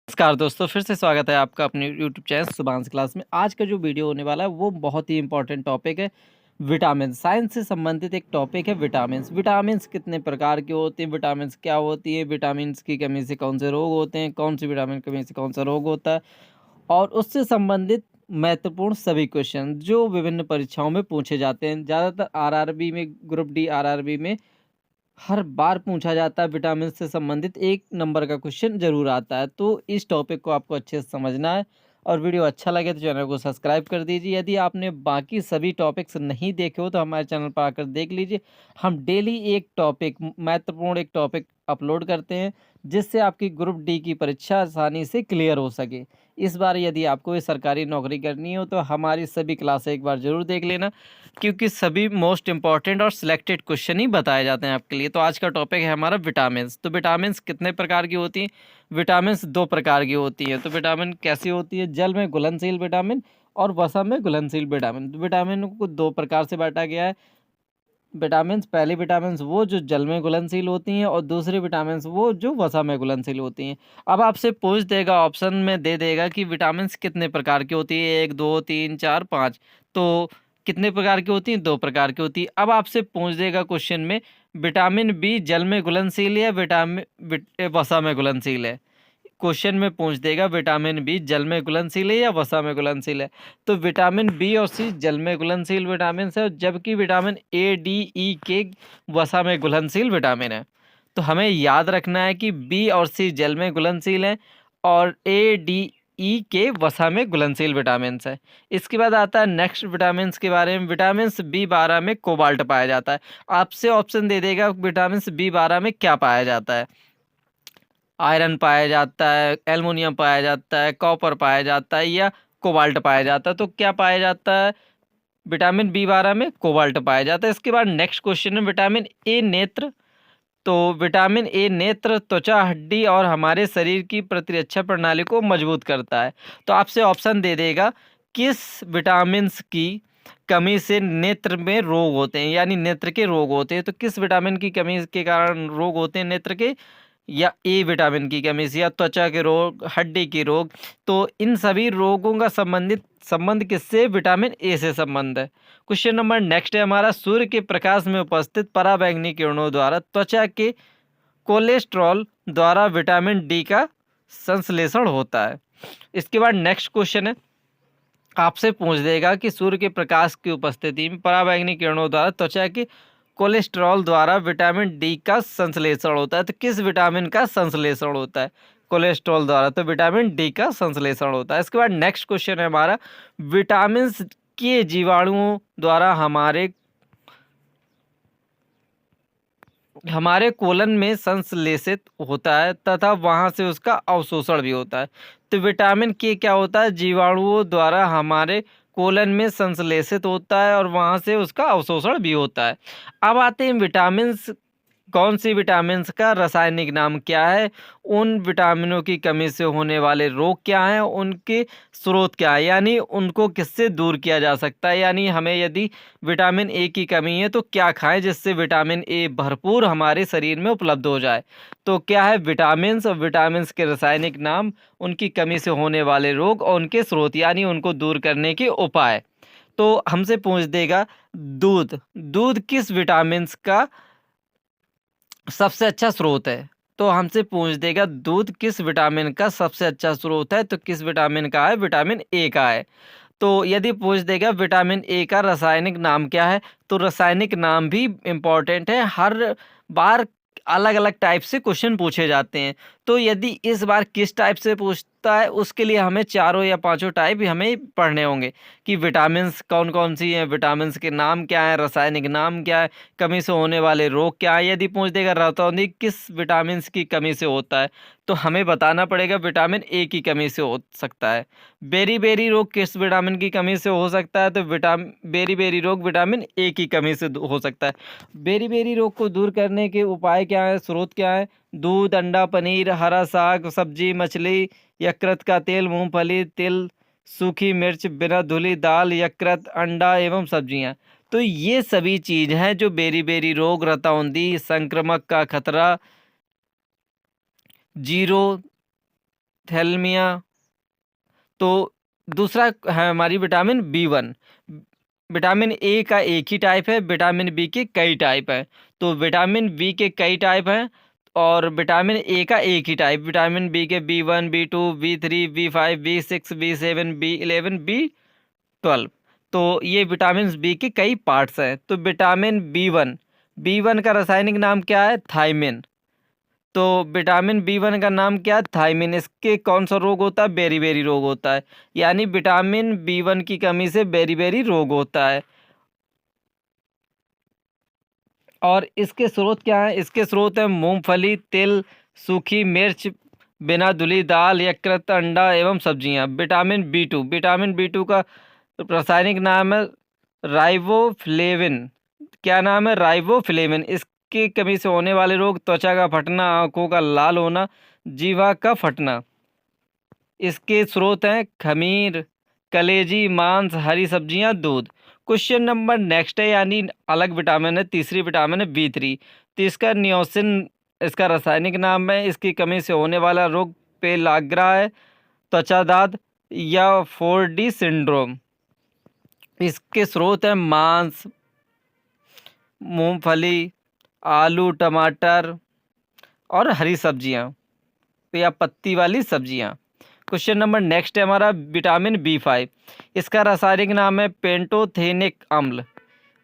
नमस्कार दोस्तों, फिर से स्वागत है आपका अपने यूट्यूब चैनल शुभांश क्लास में। आज का जो वीडियो होने वाला है वो बहुत ही इंपॉर्टेंट टॉपिक है। विटामिन साइंस से संबंधित एक टॉपिक है विटामिन्स। विटामिन्स कितने प्रकार के होते हैं, विटामिन्स क्या होती है, विटामिन्स की कमी से कौन से रोग होते हैं, कौन सी विटामिन की कमी से कौन सा रोग होता है, और उससे संबंधित महत्वपूर्ण सभी क्वेश्चन जो विभिन्न परीक्षाओं में पूछे जाते हैं। ज़्यादातर आरआरबी में, ग्रुप डी आरआरबी में हर बार पूछा जाता है, विटामिन से संबंधित 1 नंबर का क्वेश्चन ज़रूर आता है। तो इस टॉपिक को आपको अच्छे से समझना है और वीडियो अच्छा लगे तो चैनल को सब्सक्राइब कर दीजिए। यदि आपने बाकी सभी टॉपिक्स नहीं देखे हो तो हमारे चैनल पर आकर देख लीजिए। हम डेली एक टॉपिक, महत्वपूर्ण एक टॉपिक अपलोड करते हैं जिससे आपकी ग्रुप डी की परीक्षा आसानी से क्लियर हो सके। इस बार यदि आपको कोई सरकारी नौकरी करनी हो तो हमारी सभी क्लासें एक बार ज़रूर देख लेना, क्योंकि सभी मोस्ट इम्पॉर्टेंट और सिलेक्टेड क्वेश्चन ही बताए जाते हैं आपके लिए। तो आज का टॉपिक है हमारा विटामिन्स। तो विटामिन्स कितने प्रकार की होती हैं? विटामिन्स 2 प्रकार की होती हैं। तो विटामिन कैसी होती है? जल में घुलनशील विटामिन और वसा में घुलनशील विटामिन। तो विटामिन को 2 प्रकार से बांटा गया है। विटामिन्स, पहली विटामिन्स वो जो जल में घुलनशील होती हैं और दूसरी विटामिन्स वो जो वसा में घुलनशील होती हैं। अब आपसे पूछ देगा, ऑप्शन में दे देगा कि विटामिन्स कितने प्रकार की होती है, 1, 2, 3, 4, 5। तो कितने प्रकार की होती हैं? 2 प्रकार की होती है। अब आपसे पूछ देगा क्वेश्चन में, विटामिन बी जल में घुलनशील है या वसा में घुलनशील है? क्वेश्चन में पूछ देगा विटामिन बी जल में घुलनशील है या वसा में घुलनशील है। तो विटामिन बी और सी जल में घुलनशील विटामिन है, जबकि विटामिन ए, डी, ई के वसा में घुलनशील विटामिन है। तो हमें याद रखना है कि बी और सी जल में घुलनशील है और ए, डी, ई के वसा में घुलनशील विटामिन है। इसके बाद आता है नेक्स्ट विटामिन के बारे में। विटामिन बी12 में कोबाल्ट पाया जाता है। आपसे ऑप्शन दे देगा विटामिन बी12 में क्या पाया जाता है। आयरन पाया जाता है, एल्युमिनियम पाया जाता है, कॉपर पाया जाता है या कोबाल्ट पाया जाता है। तो क्या पाया जाता है? विटामिन बी12 में कोबाल्ट पाया जाता है। इसके बाद नेक्स्ट क्वेश्चन है विटामिन ए नेत्र। तो विटामिन ए नेत्र, त्वचा, हड्डी और हमारे शरीर की प्रतिरक्षा प्रणाली को मजबूत करता है। तो आपसे ऑप्शन दे देगा किस विटामिन की कमी से नेत्र में रोग होते हैं, यानी नेत्र के रोग होते हैं। तो किस विटामिन की कमी के कारण रोग होते हैं नेत्र के, या ए विटामिन की कमी से, या त्वचा के रोग, हड्डी के रोग। तो इन सभी रोगों का संबंध किससे? विटामिन ए से संबंध है। क्वेश्चन नंबर नेक्स्ट है हमारा, सूर्य के प्रकाश में उपस्थित पराबैंगनी किरणों द्वारा त्वचा के कोलेस्ट्रॉल द्वारा विटामिन डी का संश्लेषण होता है। इसके बाद नेक्स्ट क्वेश्चन है, आपसे पूछ देगा कि सूर्य के प्रकाश की उपस्थिति में पराबैंगनी किरणों द्वारा त्वचा के कोलेस्ट्रॉल द्वारा विटामिन डी का संश्लेषण होता है। तो किस विटामिन का संश्लेषण होता है? कोलेस्ट्रॉल द्वारा। तो विटामिन डी का संश्लेषण होता है। इसके बाद नेक्स्ट क्वेश्चन है हमारा, विटामिन के जीवाणुओं द्वारा हमारे कोलन में संश्लेषित होता है तथा वहां से उसका अवशोषण भी होता है। तो विटामिन के क्या होता है? जीवाणुओं द्वारा हमारे कोलन में संश्लेषित होता है और वहां से उसका अवशोषण भी होता है। अब आते हैं विटामिन, कौन सी विटामिन्स का रासायनिक नाम क्या है, उन विटामिनों की कमी से होने वाले रोग क्या हैं, उनके स्रोत क्या है, यानी उनको किससे दूर किया जा सकता है। यानी हमें यदि विटामिन ए की कमी है तो क्या खाएं जिससे विटामिन ए भरपूर हमारे शरीर में उपलब्ध हो जाए। तो क्या है? विटामिन्स और विटामिन्स के रासायनिक नाम, उनकी कमी से होने वाले रोग और उनके स्रोत, यानी उनको दूर करने के उपाय। तो हमसे पूछ देगा दूध, दूध किस विटामिन्स का सबसे अच्छा स्रोत है? तो हमसे पूछ देगा दूध किस विटामिन का सबसे अच्छा स्रोत है? तो किस विटामिन का है? विटामिन ए का है। तो यदि पूछ देगा विटामिन ए का रासायनिक नाम क्या है, तो रासायनिक नाम भी इम्पोर्टेंट है। हर बार अलग अलग टाइप से क्वेश्चन पूछे जाते हैं। तो यदि इस बार किस टाइप से पूछता है उसके लिए हमें चारों या पांचों टाइप हमें पढ़ने होंगे कि विटामिन्स कौन कौन सी हैं, विटामिन्स के नाम क्या है, रासायनिक नाम क्या है, कमी से होने वाले रोग क्या है। यदि पूछ देगा रतौंधी किस विटामिन की कमी से होता है, तो हमें बताना पड़ेगा विटामिन ए की कमी से हो सकता है। बेरी बेरी रोग किस विटामिन की कमी से हो सकता है? तो बेरी बेरी रोग विटामिन ए की कमी से हो सकता है। बेरी बेरी रोग को दूर करने के उपाय क्या है, स्रोत क्या है? दूध, अंडा, पनीर, हरा साग, सब्जी, मछली, यकृत का तेल, मूंगफली, तिल, सूखी मिर्च, बिना धुली दाल, यकृत, अंडा एवं सब्जियां। तो ये सभी चीज हैं जो बेरी बेरी रोग, रतौंधी, संक्रमक का खतरा, जीरो थैलेमिया। तो दूसरा है हमारी विटामिन B1। विटामिन ए का एक ही टाइप है, विटामिन बी के कई टाइप हैं। तो विटामिन बी के कई टाइप हैं और विटामिन ए का एक ही टाइप। विटामिन बी के B1, B2, B3, B5, B6, B7, B11, B12। तो ये विटामिन बी के कई पार्ट्स हैं। तो विटामिन B1 का रासायनिक नाम क्या है? थायमिन। तो विटामिन B1 का नाम क्या है? थायमिन। इसके कौन सा रोग होता है? बेरी रोग होता है। यानी विटामिन B1 की कमी से बेरी रोग होता है। और इसके स्रोत क्या हैं? इसके स्रोत हैं मूंगफली, तिल, सूखी मिर्च, बिना धुली दाल, यकृत, अंडा एवं सब्जियां। विटामिन B2 का रासायनिक नाम है राइबोफ्लेविन। क्या नाम है? राइबोफ्लेविन। इसकी कमी से होने वाले रोग: त्वचा का फटना, आंखों का लाल होना, जीवा का फटना। इसके स्रोत हैं खमीर, कलेजी, मांस, हरी सब्जियां, दूध। क्वेश्चन नंबर नेक्स्ट है, यानी अलग विटामिन है, तीसरी विटामिन है B3। तो इसका नियोसिन इसका रासायनिक नाम है। इसकी कमी से होने वाला रोग पेलाग्रा है, त्वचा दाद या 4D सिंड्रोम। इसके स्रोत हैं मांस, मूंगफली, आलू, टमाटर और हरी सब्जियां या पत्ती वाली सब्जियां। क्वेश्चन नंबर नेक्स्ट है हमारा विटामिन B5। इसका रासायनिक नाम है पेंटोथेनिक अम्ल।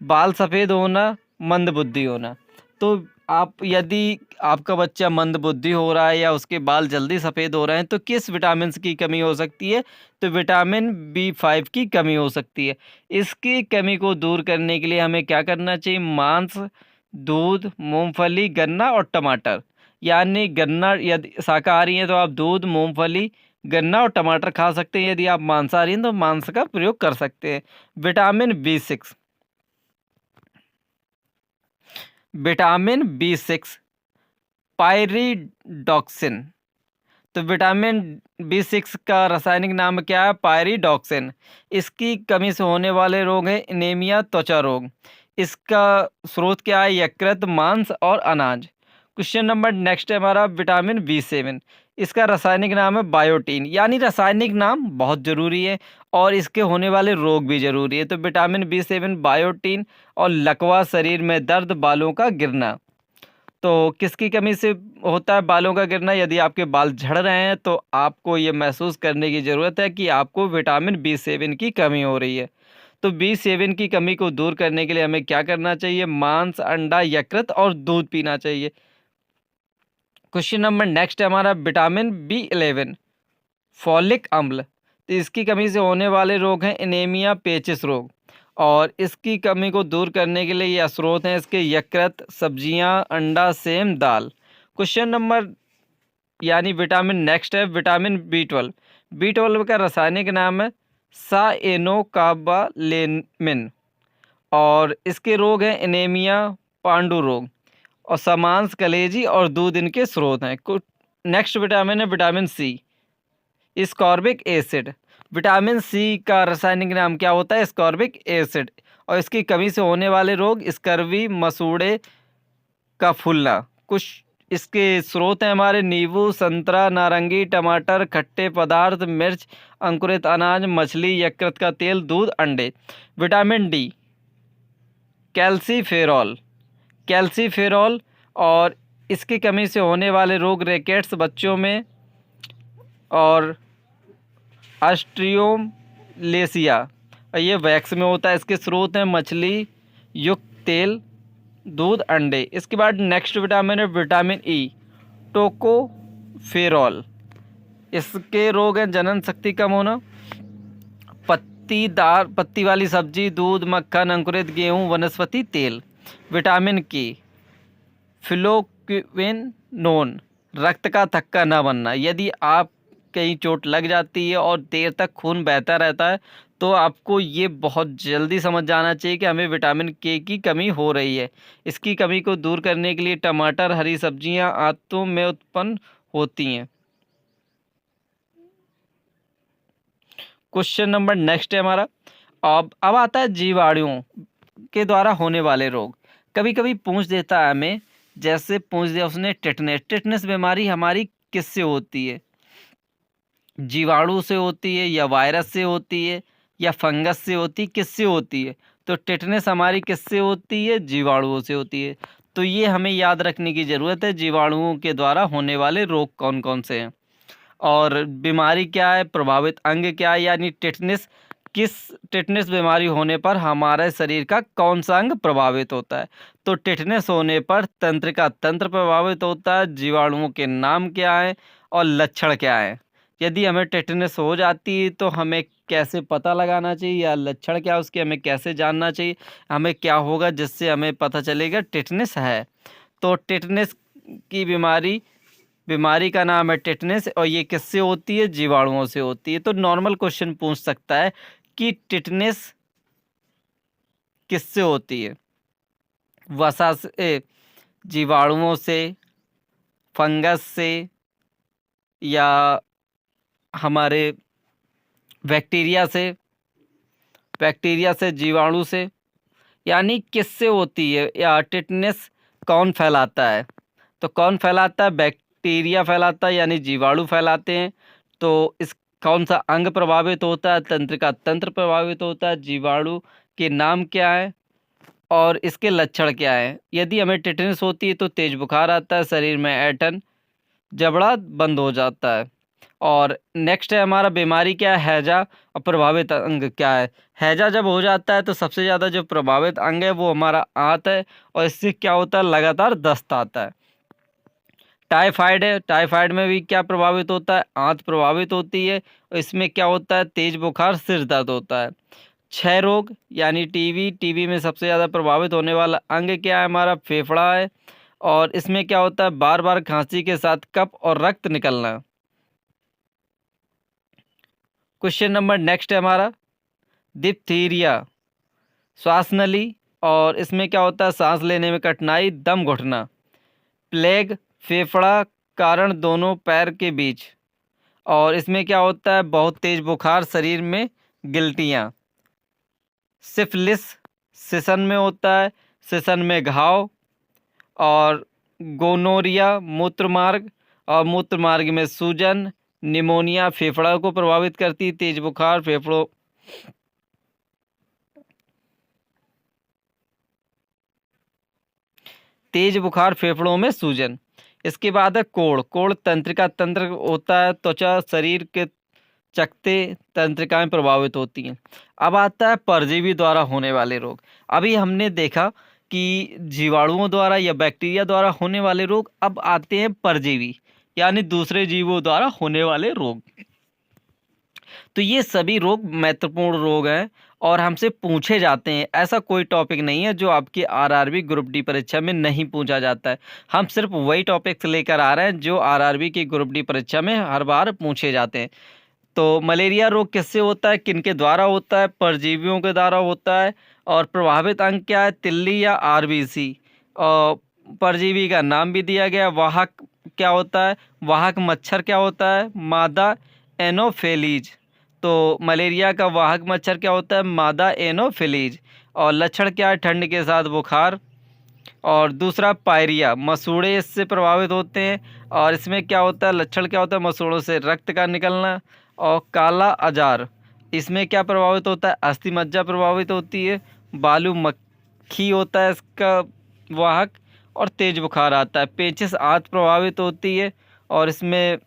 बाल सफ़ेद होना, मंदबुद्धि होना। तो आप यदि आपका बच्चा मंदबुद्धि हो रहा है या उसके बाल जल्दी सफ़ेद हो रहे हैं तो किस विटामिन की कमी हो सकती है? तो विटामिन B5 की कमी हो सकती है। इसकी कमी को दूर करने के लिए हमें क्या करना चाहिए? मांस, दूध, मूंगफली, गन्ना और टमाटर। यानी गन्ना, यदि शाकाहारी हैं तो आप दूध, मूंगफली, गन्ना और टमाटर खा सकते हैं। यदि आप मांसाहारी हैं तो मांस का प्रयोग कर सकते हैं। Vitamin B6 pyridoxine. तो विटामिन B6 का रासायनिक नाम क्या है? पायरिडॉक्सिन। इसकी कमी से होने वाले रोग हैं एनीमिया, त्वचा रोग। इसका स्रोत क्या है? यकृत, मांस और अनाज। क्वेश्चन नंबर नेक्स्ट है हमारा विटामिन B7। इसका रासायनिक नाम है बायोटीन। यानी रासायनिक नाम बहुत ज़रूरी है और इसके होने वाले रोग भी ज़रूरी है। तो विटामिन B7 बायोटीन और लकवा, शरीर में दर्द, बालों का गिरना। तो किसकी कमी से होता है बालों का गिरना? यदि आपके बाल झड़ रहे हैं तो आपको ये महसूस करने की ज़रूरत है कि आपको विटामिन B7 की कमी हो रही है। तो B7 की कमी को दूर करने के लिए हमें क्या करना चाहिए? मांस, अंडा, यकृत और दूध पीना चाहिए। क्वेश्चन नंबर नेक्स्ट है हमारा विटामिन B11 फॉलिक अम्ल। तो इसकी कमी से होने वाले रोग हैं एनीमिया, पेचिस रोग। और इसकी कमी को दूर करने के लिए ये स्रोत हैं इसके यकृत, सब्जियां, अंडा, सेम, दाल। क्वेश्चन नंबर यानी विटामिन नेक्स्ट है विटामिन B12 का रासायनिक नाम है साइनोकाबालेमिन। और इसके रोग हैं एनीमिया, पांडु रोग और समांस, कलेजी और दूध इनके स्रोत हैं। नेक्स्ट विटामिन है vitamin C ascorbic acid. Vitamin C का रासायनिक नाम क्या होता है? Ascorbic acid. और इसकी कमी से होने वाले रोग स्कर्वी, मसूड़े का फूलना। कुछ इसके स्रोत हैं हमारे नींबू, संतरा, नारंगी, टमाटर, खट्टे पदार्थ, मिर्च, अंकुरित अनाज, मछली, यकृत का तेल, दूध, अंडे। विटामिन D कैल्सीफेरॉल और इसकी कमी से होने वाले रोग रिकेट्स बच्चों में और ऑस्ट्रियोमलेशिया। और ये वैक्स में होता है। इसके स्रोत हैं मछली युक्त तेल, दूध, अंडे। इसके बाद नेक्स्ट विटामिन है विटामिन E टोकोफेरॉल। इसके रोग हैं जनन शक्ति कम होना, पत्ती वाली सब्जी, दूध, मक्खन, अंकुरित गेहूं, वनस्पति तेल। विटामिन K फ्लोक्विनोन रक्त का थक्का न बनना। यदि आप कहीं चोट लग जाती है और देर तक खून बहता रहता है तो आपको ये बहुत जल्दी समझ जाना चाहिए कि हमें विटामिन K की कमी हो रही है। इसकी कमी को दूर करने के लिए टमाटर, हरी सब्जियां आंतों में उत्पन्न होती हैं। क्वेश्चन नंबर नेक्स्ट है हमारा अब आता है जीवाणुओं के द्वारा होने वाले रोग। कभी कभी पूछ देता है हमें, जैसे पूछ दिया उसने टिटनेस बीमारी हमारी किससे होती है? जीवाणु से होती है या वायरस से होती है या फंगस से होती है, किससे होती है? तो टिटनेस हमारी किससे होती है? जीवाणुओं से होती है। तो ये हमें याद रखने की ज़रूरत है, जीवाणुओं के द्वारा होने वाले रोग कौन-कौन से हैं। और बीमारी क्या है, प्रभावित अंग क्या है, यानी टिटनेस किस टिटनेस बीमारी होने पर हमारे शरीर का कौन सा अंग प्रभावित होता है। तो टिटनेस होने पर तंत्रिका तंत्र प्रभावित होता है, जीवाणुओं के नाम क्या हैं और लक्षण क्या हैं। यदि हमें टिटनेस हो जाती है तो हमें कैसे पता लगाना चाहिए या लक्षण क्या है उसके, हमें कैसे जानना चाहिए, हमें क्या होगा जिससे हमें पता चलेगा टिटनेस है। तो टिटनेस की बीमारी बीमारी का नाम है टिटनेस और ये किससे होती है? जीवाणुओं से होती है। तो नॉर्मल क्वेश्चन पूछ सकता है कि टिटनेस किससे होती है? वसा से, जीवाणुओं से, फंगस से या हमारे बैक्टीरिया से, जीवाणु से, यानी किससे होती है या टिटनेस कौन फैलाता है? तो कौन फैलाता है? बैक्टीरिया फैलाता है यानी जीवाणु फैलाते हैं। तो इस कौन सा अंग प्रभावित होता है? तंत्रिका तंत्र प्रभावित होता है। जीवाणु के नाम क्या है और इसके लक्षण क्या हैं? यदि हमें टिटनेस होती है तो तेज बुखार आता है, शरीर में ऐंठन, जबड़ा बंद हो जाता है। और नेक्स्ट है हमारा बीमारी क्या है? हैजा। और प्रभावित अंग क्या है? हैजा जब हो जाता है तो सबसे ज़्यादा जो प्रभावित अंग है वो हमारा आंत है और इससे क्या होता है? लगातार दस्त आता है। टाइफाइड है, टाइफाइड में भी क्या प्रभावित होता है? आंत प्रभावित होती है और इसमें क्या होता है? तेज बुखार, सिर दर्द होता है। क्षय रोग यानी टीबी, टीबी में सबसे ज़्यादा प्रभावित होने वाला अंग क्या है? हमारा फेफड़ा है और इसमें क्या होता है? बार बार खांसी के साथ कफ और रक्त निकलना। क्वेश्चन नंबर नेक्स्ट है हमारा डिप्थीरिया, श्वास नली और इसमें क्या होता है? सांस लेने में कठिनाई, दम घुटना। प्लेग, फेफड़ा, कारण दोनों पैर के बीच और इसमें क्या होता है? बहुत तेज बुखार, शरीर में गिल्टियाँ। सिफिलिस, सिसन में होता है, सिसन में घाव। और गोनोरिया, मूत्रमार्ग और मूत्रमार्ग में सूजन। निमोनिया, फेफड़ा को प्रभावित करती है, तेज बुखार, फेफड़ों तेज बुखार, फेफड़ों में सूजन। इसके बाद है कोढ़। कोढ़ तंत्रिका तंत्र होता है, त्वचा, शरीर के चकते, तंत्रिकाएं प्रभावित होती हैं। अब आता है परजीवी द्वारा होने वाले रोग। अभी हमने देखा कि जीवाणुओं द्वारा या बैक्टीरिया द्वारा होने वाले रोग, अब आते हैं परजीवी यानी दूसरे जीवों द्वारा होने वाले रोग। तो ये सभी रोग महत्वपूर्ण रोग हैं और हमसे पूछे जाते हैं। ऐसा कोई टॉपिक नहीं है जो आपकी आरआरबी ग्रुप डी परीक्षा में नहीं पूछा जाता है। हम सिर्फ वही टॉपिक्स लेकर आ रहे हैं जो आरआरबी की ग्रुप डी परीक्षा में हर बार पूछे जाते हैं। तो मलेरिया रोग किससे होता है? किनके द्वारा होता है? परजीवियों के द्वारा होता है। और प्रभावित अंग क्या है? तिल्ली या आरबीसी। और परजीवी का नाम भी दिया गया। वाहक क्या होता है? वाहक मच्छर क्या होता है? मादा एनोफिलीज। तो मलेरिया का वाहक मच्छर क्या होता है? मादा एनोफिलीज। और लक्षण क्या है? ठंड के साथ बुखार। और दूसरा पायरिया, मसूड़े इससे प्रभावित होते हैं और इसमें क्या होता है? लक्षण क्या होता है? मसूड़ों से रक्त का निकलना। और काला अजार, इसमें क्या प्रभावित होता है? अस्थि मज्जा प्रभावित होती है। बालू मक्खी होता है इसका वाहक और तेज बुखार आता है। पेचिश आंत प्रभावित होती है और इसमें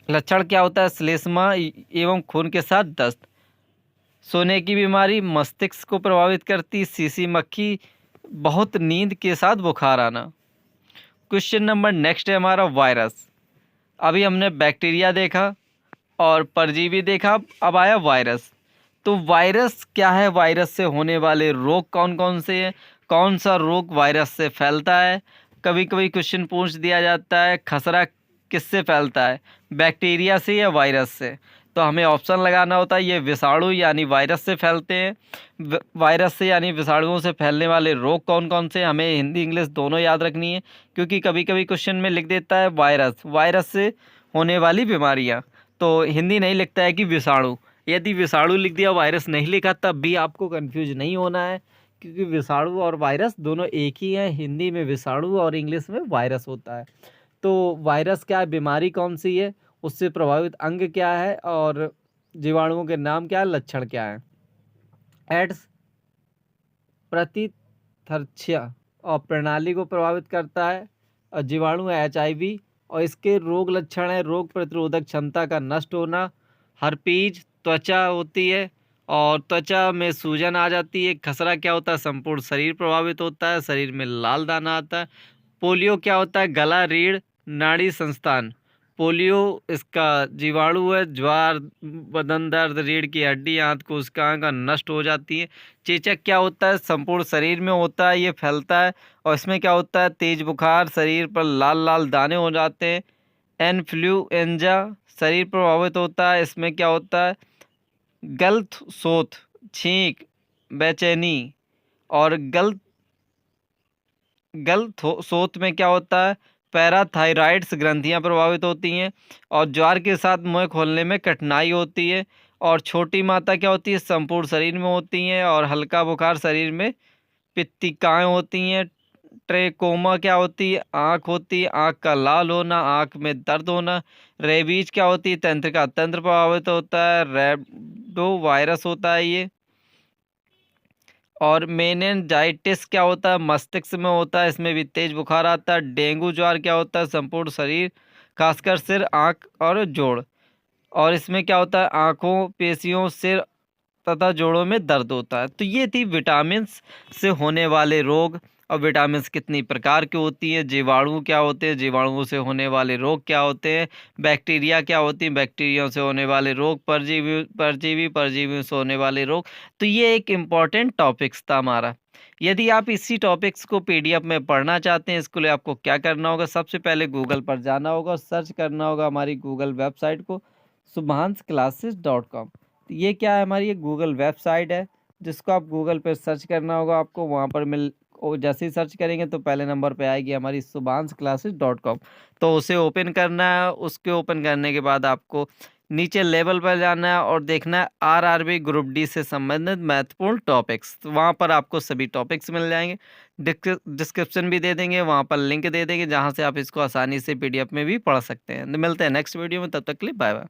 लक्षण क्या होता है? श्लेष्मा एवं खून के साथ दस्त। सोने की बीमारी मस्तिष्क को प्रभावित करती। सीसी मक्खी, बहुत नींद के साथ बुखार आना। क्वेश्चन नंबर नेक्स्ट है हमारा वायरस। अभी हमने बैक्टीरिया देखा और परजीवी देखा, अब आया वायरस। तो वायरस क्या है? वायरस से होने वाले रोग कौन कौन से हैं? कौन सा रोग वायरस से फैलता है? कभी कभी क्वेश्चन पूछ दिया जाता है खसरा किससे फैलता है? बैक्टीरिया से या वायरस से? तो हमें ऑप्शन लगाना होता है, ये विषाणु यानी वायरस से फैलते हैं। वायरस से यानी विषाणुओं से फैलने वाले रोग कौन कौन से? हमें हिंदी इंग्लिश दोनों याद रखनी है क्योंकि कभी कभी क्वेश्चन में लिख देता है वायरस, वायरस से होने वाली बीमारियाँ, तो हिंदी नहीं लिखता है कि विषाणु। यदि विषाणु लिख दिया, वायरस नहीं लिखा, तब भी आपको कंफ्यूज नहीं होना है क्योंकि विषाणु और वायरस दोनों एक ही हैं। हिंदी में विषाणु और इंग्लिश में वायरस होता है। तो वायरस क्या है? बीमारी कौन सी है? उससे प्रभावित अंग क्या है और जीवाणुओं के नाम क्या है, लक्षण क्या है। एड्स प्रतिथर्च्या और प्रणाली को प्रभावित करता है, और जीवाणु है HIV, और इसके रोग लक्षण है रोग प्रतिरोधक क्षमता का नष्ट होना। हर्पीज त्वचा होती है और त्वचा में सूजन आ जाती है। खसरा क्या होता है, संपूर्ण शरीर प्रभावित होता है, शरीर में लाल दाना आता है। पोलियो क्या होता है, गला, रीढ़, नाड़ी संस्थान। पोलियो इसका जीवाणु है, ज्वार, बदन दर्द, रीढ़ की हड्डी, आंत कोशिकाएं नष्ट हो जाती है। चेचक क्या होता है, संपूर्ण शरीर में होता है, ये फैलता है, और इसमें क्या होता है, तेज बुखार, शरीर पर लाल लाल दाने हो जाते हैं। इन्फ्लुएंजा शरीर प्रभावित होता है, इसमें क्या होता है, गलत सोथ, छींक, बेचैनी, और सोत में क्या होता है, पैराथायराइड्स ग्रंथियां प्रभावित होती हैं, और ज्वार के साथ मुंह खोलने में कठिनाई होती है। और छोटी माता क्या होती है, संपूर्ण शरीर में होती हैं, और हल्का बुखार, शरीर में पित्तिकाएं होती हैं। ट्रेकोमा क्या होती है, आँख होती है, आँख का लाल होना, आँख में दर्द होना। रेबीज क्या होती है, तंत्रिका तंत्र प्रभावित होता है, रेबडो वायरस होता है ये। और मेनिनजाइटिस क्या होता है, मस्तिष्क में होता है, इसमें भी तेज बुखार आता है। डेंगू ज्वार क्या होता है, संपूर्ण शरीर, खासकर सिर, आँख और जोड़, और इसमें क्या होता है, आँखों, पेशियों, सिर तथा जोड़ों में दर्द होता है। तो ये थी विटामिन से होने वाले रोग, और विटामिन कितनी प्रकार की होती हैं, जीवाणु क्या होते हैं, जीवाणुओं से होने वाले रोग क्या होते हैं, बैक्टीरिया क्या होती हैं, बैक्टीरिया से होने वाले रोग, परजीवियों से होने वाले रोग। तो ये एक इम्पॉर्टेंट टॉपिक्स था हमारा। यदि आप इसी टॉपिक्स को PDF में पढ़ना चाहते हैं, इसके लिए आपको क्या करना होगा, सबसे पहले गूगल पर जाना होगा और सर्च करना होगा हमारी गूगल वेबसाइट को, subhansclasses.com। तो ये क्या है, हमारी ये गूगल वेबसाइट है, जिसको आप गूगल पे सर्च करना होगा, आपको वहाँ पर जैसे ही सर्च करेंगे तो पहले नंबर पे आएगी हमारी subhansclasses.com। तो उसे ओपन करना है, उसके ओपन करने के बाद आपको नीचे लेवल पर जाना है और देखना है RRB ग्रुप डी से संबंधित महत्वपूर्ण टॉपिक्स। तो वहाँ पर आपको सभी टॉपिक्स मिल जाएंगे, डिस्क्रिप्शन भी दे देंगे, वहाँ पर लिंक दे देंगे, जहाँ से आप इसको आसानी से PDF में भी पढ़ सकते हैं। तो मिलते हैं नेक्स्ट वीडियो में, तब तक के लिए बाय बाय।